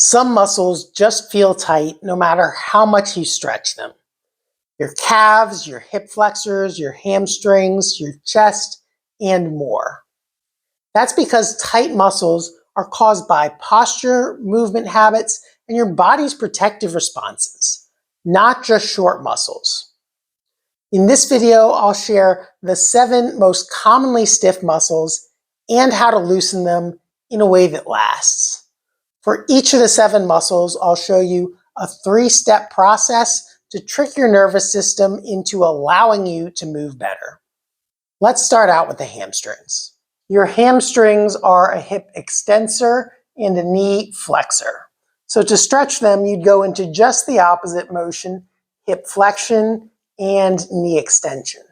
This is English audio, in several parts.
Some muscles just feel tight no matter how much you stretch them. Your calves, your hip flexors, your hamstrings, your chest, and more. That's because tight muscles are caused by posture, movement habits, and your body's protective responses, not just short muscles. In this video, I'll share the 7 most commonly stiff muscles and how to loosen them in a way that lasts. For each of the 7 muscles, I'll show you a 3-step process to trick your nervous system into allowing you to move better. Let's start out with the hamstrings. Your hamstrings are a hip extensor and a knee flexor. So to stretch them, you'd go into just the opposite motion, hip flexion and knee extension.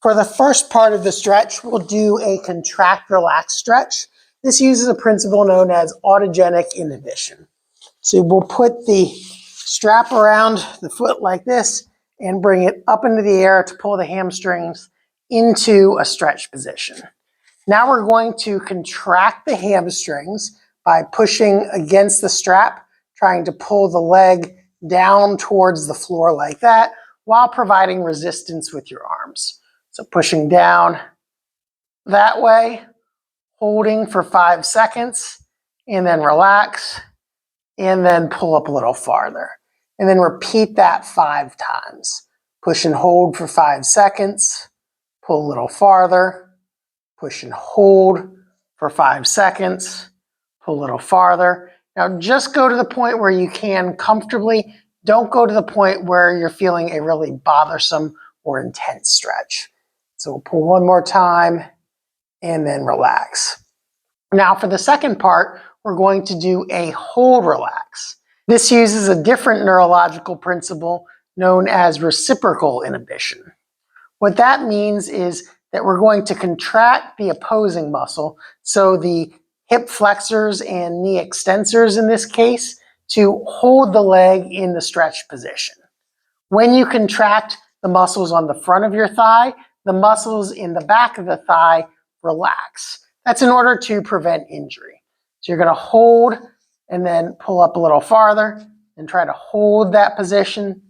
For the first part of the stretch, we'll do a contract-relax stretch. This uses a principle known as autogenic inhibition. So we'll put the strap around the foot like this and bring it up into the air to pull the hamstrings into a stretch position. Now we're going to contract the hamstrings by pushing against the strap, trying to pull the leg down towards the floor like that while providing resistance with your arms. So pushing down that way, holding for 5 seconds, and then relax, and then pull up a little farther. And then repeat that 5 times. Push and hold for 5 seconds, pull a little farther, push and hold for 5 seconds, pull a little farther. Now just go to the point where you can comfortably. Don't go to the point where you're feeling a really bothersome or intense stretch. So we'll pull one more time and then relax. Now for the second part, we're going to do a hold relax. This uses a different neurological principle known as reciprocal inhibition. What that means is that we're going to contract the opposing muscle, so the hip flexors and knee extensors in this case, to hold the leg in the stretch position. When you contract the muscles on the front of your thigh, the muscles in the back of the thigh relax. That's in order to prevent injury. So you're going to hold and then pull up a little farther and try to hold that position,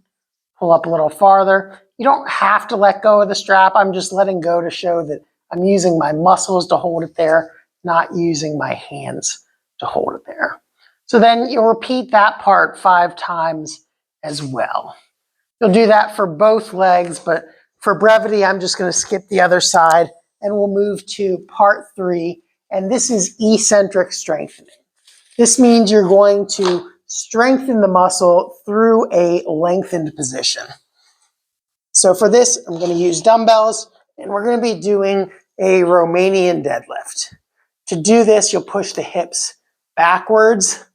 pull up a little farther. You don't have to let go of the strap. I'm just letting go to show that I'm using my muscles to hold it there, not using my hands to hold it there. So then you'll repeat that part 5 times as well. You'll do that for both legs, but for brevity, I'm just going to skip the other side and we'll move to part 3. And this is eccentric strengthening. This means you're going to strengthen the muscle through a lengthened position. So for this, I'm going to use dumbbells and we're going to be doing a Romanian deadlift. To do this, you'll push the hips backwards,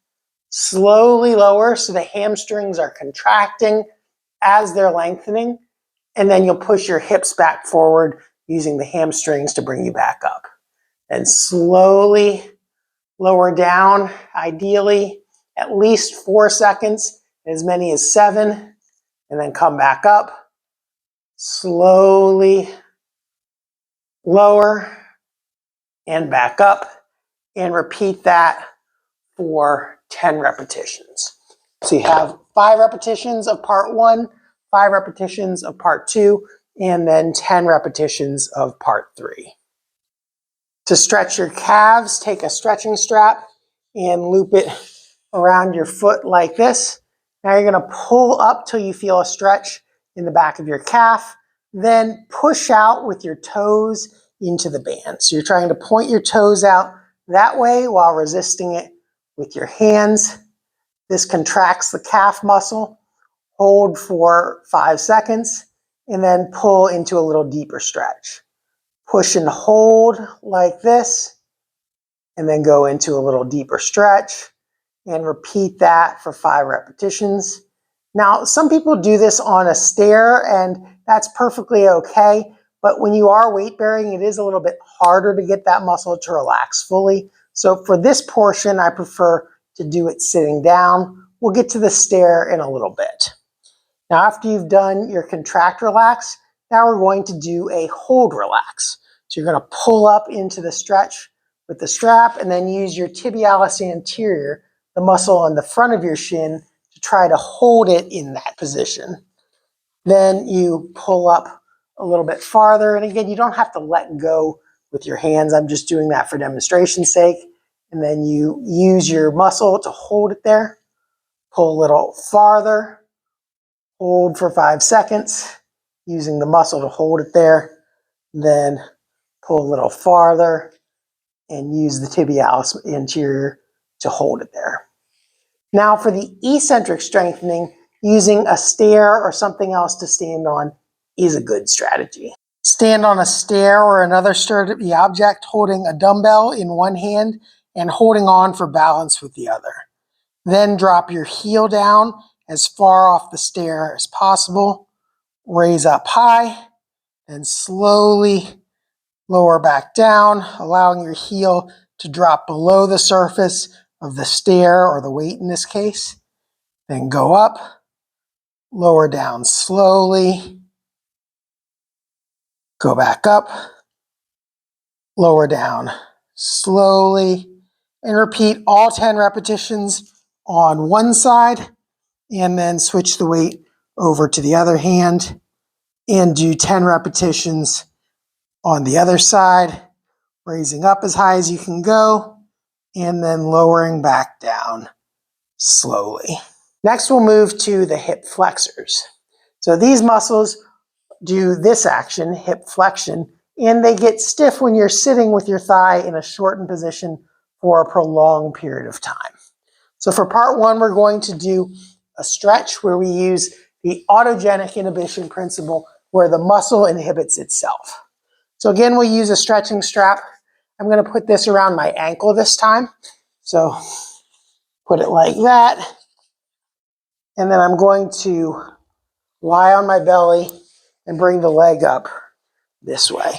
slowly lower so the hamstrings are contracting as they're lengthening, and then you'll push your hips back forward using the hamstrings to bring you back up. And slowly lower down, ideally at least 4 seconds, as many as 7, and then come back up. Slowly lower and back up, and repeat that for 10 repetitions. So you have 5 repetitions of part 1, 5 repetitions of part 2, and then 10 repetitions of part 3. To stretch your calves, take a stretching strap and loop it around your foot like this. Now you're going to pull up till you feel a stretch in the back of your calf, then push out with your toes into the band. So you're trying to point your toes out that way while resisting it with your hands. This contracts the calf muscle. Hold for 5 seconds and then pull into a little deeper stretch. Push and hold like this and then go into a little deeper stretch and repeat that for 5 repetitions. Now, some people do this on a stair and that's perfectly okay, but when you are weight bearing, it is a little bit harder to get that muscle to relax fully. So for this portion, I prefer to do it sitting down. We'll get to the stair in a little bit. Now, after you've done your contract relax, now we're going to do a hold relax. So you're going to pull up into the stretch with the strap and then use your tibialis anterior the muscle on the front of your shin to try to hold it in that position. Then you pull up a little bit farther. And again, you don't have to let go with your hands. I'm just doing that for demonstration's sake. And then you use your muscle to hold it there. Pull a little farther. Hold for 5 seconds, using the muscle to hold it there. Then pull a little farther and use the tibialis anterior to hold it there. Now for the eccentric strengthening, using a stair or something else to stand on is a good strategy. Stand on a stair or another sturdy object, holding a dumbbell in one hand and holding on for balance with the other. Then drop your heel down as far off the stair as possible. Raise up high and slowly lower back down, allowing your heel to drop below the surface of the stair or the weight in this case. Then go up, lower down slowly, go back up, lower down slowly, and repeat all 10 repetitions on one side, and then switch the weight over to the other hand and do 10 repetitions on the other side, raising up as high as you can go, and then lowering back down slowly. Next, we'll move to the hip flexors. So these muscles do this action, hip flexion, and they get stiff when you're sitting with your thigh in a shortened position for a prolonged period of time. So for part one, we're going to do a stretch where we use the autogenic inhibition principle where the muscle inhibits itself. So again, we'll use a stretching strap. I'm going to put this around my ankle this time. So put it like that. And then I'm going to lie on my belly and bring the leg up this way.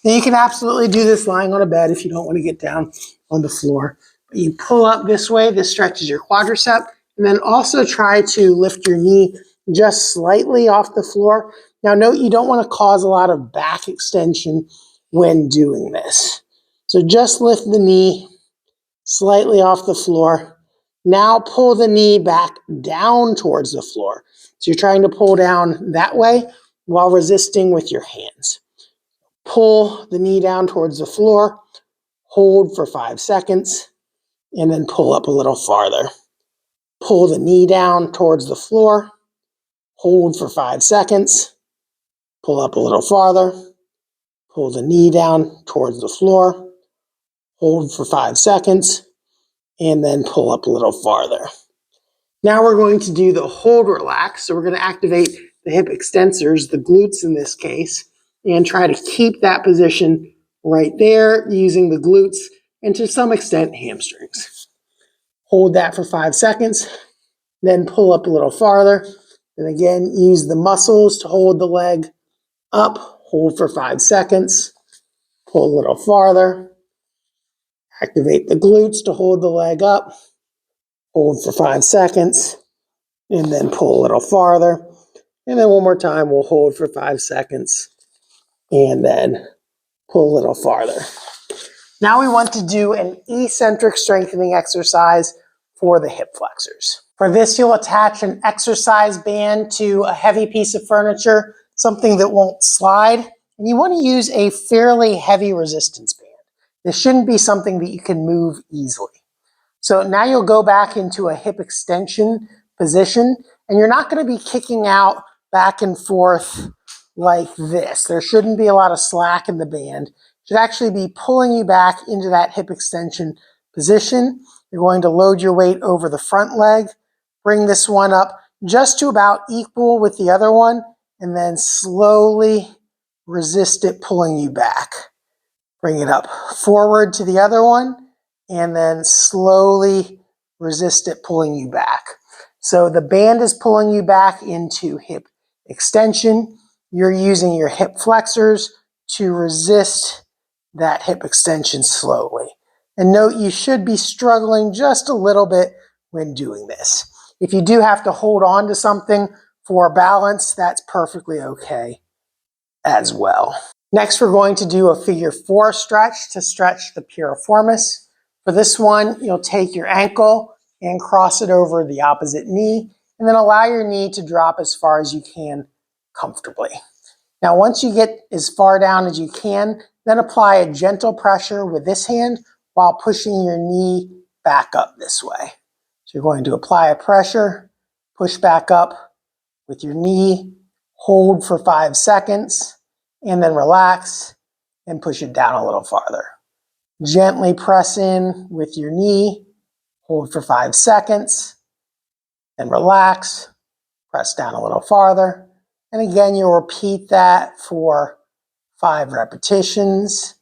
Now you can absolutely do this lying on a bed if you don't want to get down on the floor. But you pull up this way, this stretches your quadricep, and then also try to lift your knee just slightly off the floor. Now note you don't want to cause a lot of back extension when doing this. So just lift the knee slightly off the floor. Now pull the knee back down towards the floor. So you're trying to pull down that way while resisting with your hands. Pull the knee down towards the floor, hold for 5 seconds, and then pull up a little farther. Pull the knee down towards the floor, hold for 5 seconds, pull up a little farther, pull the knee down towards the floor, hold for 5 seconds, and then pull up a little farther. Now we're going to do the hold relax. So we're going to activate the hip extensors, the glutes in this case, and try to keep that position right there using the glutes and to some extent hamstrings. Hold that for 5 seconds, then pull up a little farther. And again, use the muscles to hold the leg up, hold for 5 seconds, pull a little farther, activate the glutes to hold the leg up, hold for 5 seconds, and then pull a little farther. And then one more time, we'll hold for 5 seconds and then pull a little farther. Now we want to do an eccentric strengthening exercise for the hip flexors. For this, you'll attach an exercise band to a heavy piece of furniture, something that won't slide. And you want to use a fairly heavy resistance band. This shouldn't be something that you can move easily. So now you'll go back into a hip extension position, and you're not going to be kicking out back and forth like this. There shouldn't be a lot of slack in the band. It should actually be pulling you back into that hip extension position. You're going to load your weight over the front leg, bring this one up just to about equal with the other one, and then slowly resist it pulling you back. Bring it up forward to the other one, and then slowly resist it pulling you back. So the band is pulling you back into hip extension. You're using your hip flexors to resist that hip extension slowly. And note you should be struggling just a little bit when doing this. If you do have to hold on to something for balance, that's perfectly okay as well. Next, we're going to do a figure 4 stretch to stretch the piriformis. For this one, you'll take your ankle and cross it over the opposite knee, and then allow your knee to drop as far as you can comfortably. Now, once you get as far down as you can, then apply a gentle pressure with this hand while pushing your knee back up this way. So you're going to apply a pressure, push back up with your knee, hold for 5 seconds, and then relax and push it down a little farther. Gently press in with your knee, hold for 5 seconds, then relax, press down a little farther, and again you'll repeat that for 5 repetitions,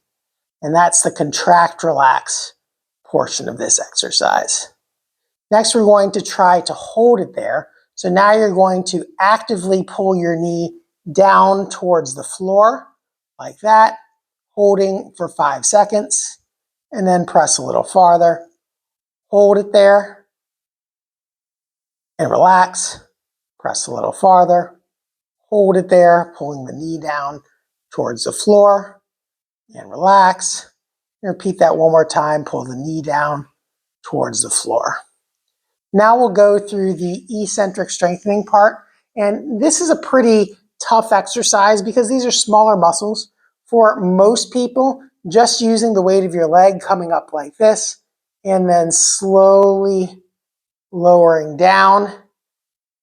and that's the contract relax portion of this exercise. Next, we're going to try to hold it there. So now you're going to actively pull your knee down towards the floor like that, holding for 5 seconds, and then press a little farther. Hold it there and relax. Press a little farther. Hold it there, pulling the knee down towards the floor and relax. And repeat that one more time. Pull the knee down towards the floor. Now we'll go through the eccentric strengthening part. And this is a pretty tough exercise because these are smaller muscles. For most people, just using the weight of your leg coming up like this and then slowly lowering down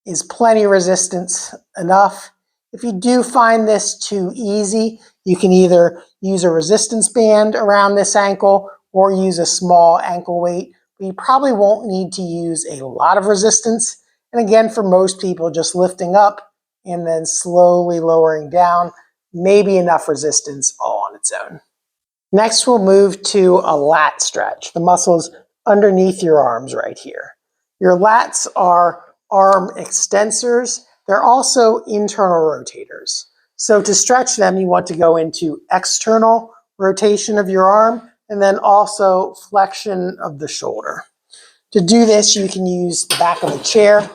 is plenty resistance enough. If you do find this too easy, you can either use a resistance band around this ankle or use a small ankle weight. But you probably won't need to use a lot of resistance. And again, for most people, just lifting up and then slowly lowering down may be enough resistance all on its own. Next, we'll move to a lat stretch, the muscles underneath your arms right here. Your lats are arm extensors. They're also internal rotators. So to stretch them, you want to go into external rotation of your arm and then also flexion of the shoulder. To do this, you can use the back of the chair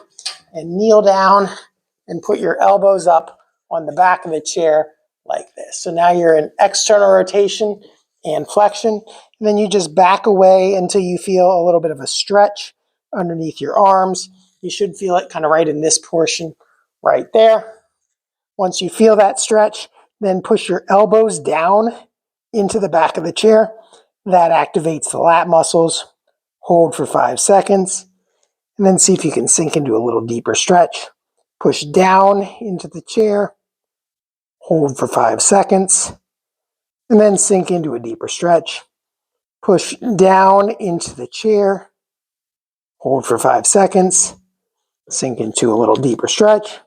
and kneel down and put your elbows up on the back of the chair like this. So now you're in external rotation and flexion, and then you just back away until you feel a little bit of a stretch underneath your arms. You should feel it kind of right in this portion right there. Once you feel that stretch, then push your elbows down into the back of the chair. That activates the lat muscles. Hold for 5 seconds, and then see if you can sink into a little deeper stretch. Push down into the chair. Hold for 5 seconds, and then sink into a deeper stretch. Push down into the chair. Hold for 5 seconds. Sink into a little deeper stretch.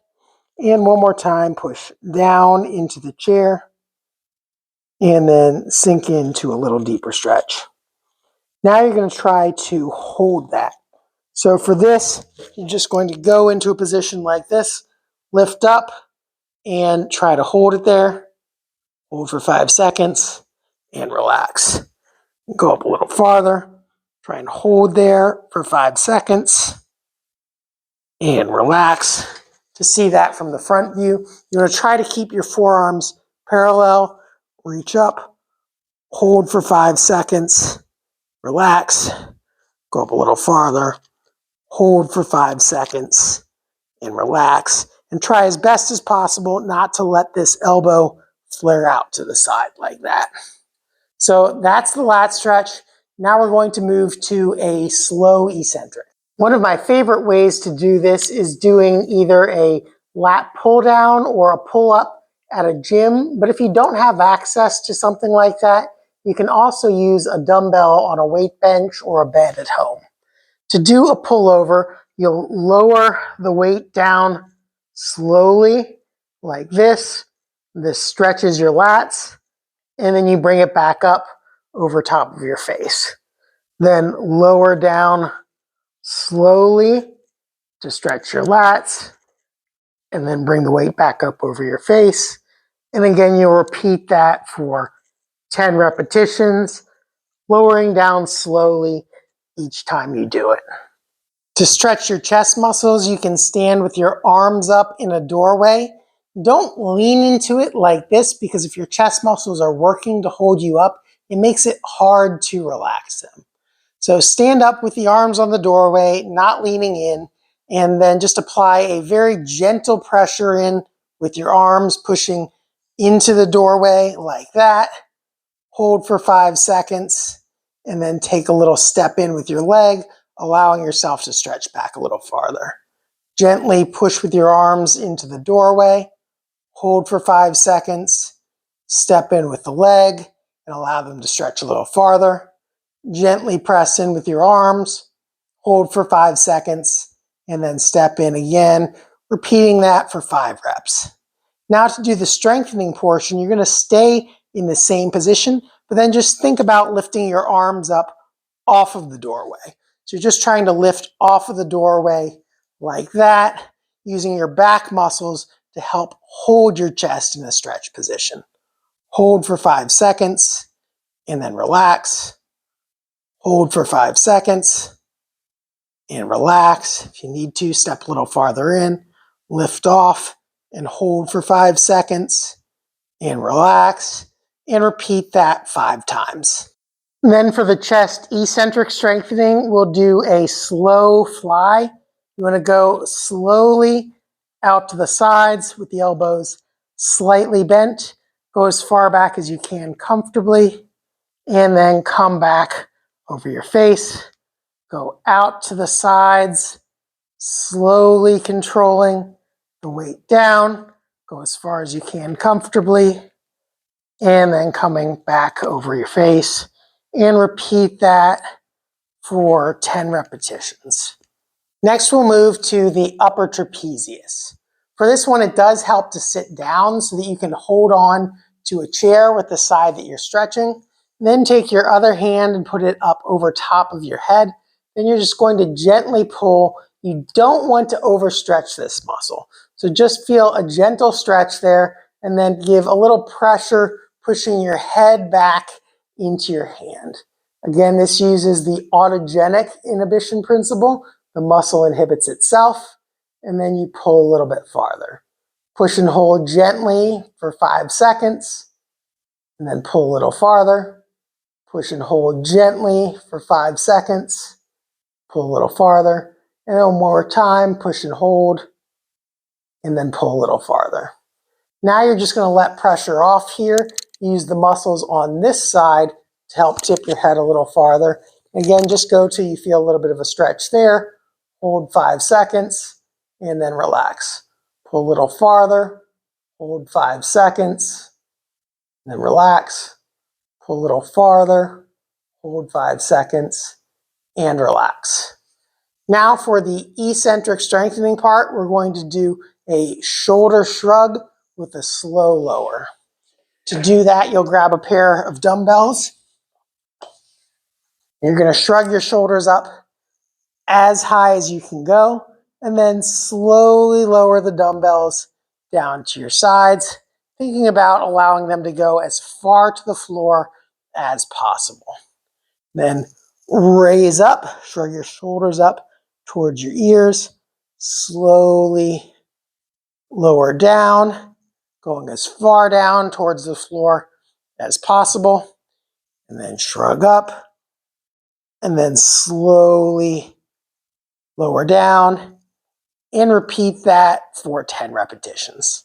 And one more time, push down into the chair. And then sink into a little deeper stretch. Now you're going to try to hold that. So for this, you're just going to go into a position like this, lift up, and try to hold it there. Hold for 5 seconds, and relax. Go up a little farther. Try and hold there for 5 seconds, and relax. To see that from the front view, you're going to try to keep your forearms parallel. Reach up, hold for 5 seconds, relax. Go up a little farther, hold for 5 seconds, and relax. And try as best as possible not to let this elbow flare out to the side like that. So that's the lat stretch. Now we're going to move to a slow eccentric. One of my favorite ways to do this is doing either a lat pull down or a pull up at a gym. But if you don't have access to something like that, you can also use a dumbbell on a weight bench or a bed at home. To do a pullover, you'll lower the weight down slowly like this. This stretches your lats, and then you bring it back up over top of your face. Then lower down slowly to stretch your lats, and then bring the weight back up over your face. And again, you'll repeat that for 10 repetitions, lowering down slowly each time you do it. To stretch your chest muscles, you can stand with your arms up in a doorway. Don't lean into it like this, because if your chest muscles are working to hold you up, it makes it hard to relax them. So stand up with the arms on the doorway, not leaning in, and then just apply a very gentle pressure in with your arms pushing into the doorway like that. Hold for 5 seconds, and then take a little step in with your leg, allowing yourself to stretch back a little farther. Gently push with your arms into the doorway, hold for 5 seconds, step in with the leg, and allow them to stretch a little farther. Gently press in with your arms, hold for 5 seconds, and then step in again, repeating that for 5 reps. Now to do the strengthening portion, you're going to stay in the same position, but then just think about lifting your arms up off of the doorway. So you're just trying to lift off of the doorway like that, using your back muscles to help hold your chest in a stretch position. Hold for 5 seconds, and then relax. Hold for 5 seconds, and relax. If you need to, step a little farther in, lift off, and hold for 5 seconds, and relax, and repeat that 5 times. And then for the chest eccentric strengthening, we'll do a slow fly. You want to go slowly out to the sides with the elbows slightly bent. Go as far back as you can comfortably, and then come back over your face. Go out to the sides, slowly controlling the weight down. Go as far as you can comfortably, and then coming back over your face. And repeat that for 10 repetitions. Next, we'll move to the upper trapezius. For this one, it does help to sit down so that you can hold on to a chair with the side that you're stretching. Then take your other hand and put it up over top of your head. Then you're just going to gently pull. You don't want to overstretch this muscle. So just feel a gentle stretch there, and then give a little pressure, pushing your head back into your hand. Again, this uses the autogenic inhibition principle. The muscle inhibits itself, and then you pull a little bit farther. Push and hold gently for 5 seconds, and then pull a little farther. Push and hold gently for 5 seconds, pull a little farther, and then one more time, push and hold, and then pull a little farther. Now you're just going to let pressure off here. Use the muscles on this side to help tip your head a little farther. Again, just go till you feel a little bit of a stretch there. Hold 5 seconds, and then relax. Pull a little farther, hold 5 seconds, and then relax. Pull a little farther, hold 5 seconds, and relax. Now for the eccentric strengthening part, we're going to do a shoulder shrug with a slow lower. To do that, you'll grab a pair of dumbbells. You're going to shrug your shoulders up as high as you can go, and then slowly lower the dumbbells down to your sides, thinking about allowing them to go as far to the floor as possible. Then raise up, shrug your shoulders up towards your ears, slowly lower down, going as far down towards the floor as possible, and then shrug up, and then slowly lower down, and repeat that for 10 repetitions.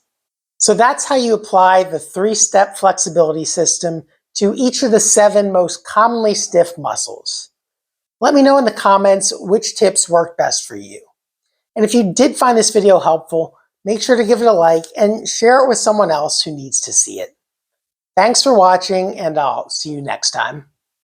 So that's how you apply the 3-step flexibility system to each of the 7 most commonly stiff muscles. Let me know in the comments which tips worked best for you. And if you did find this video helpful, make sure to give it a like and share it with someone else who needs to see it. Thanks for watching, and I'll see you next time.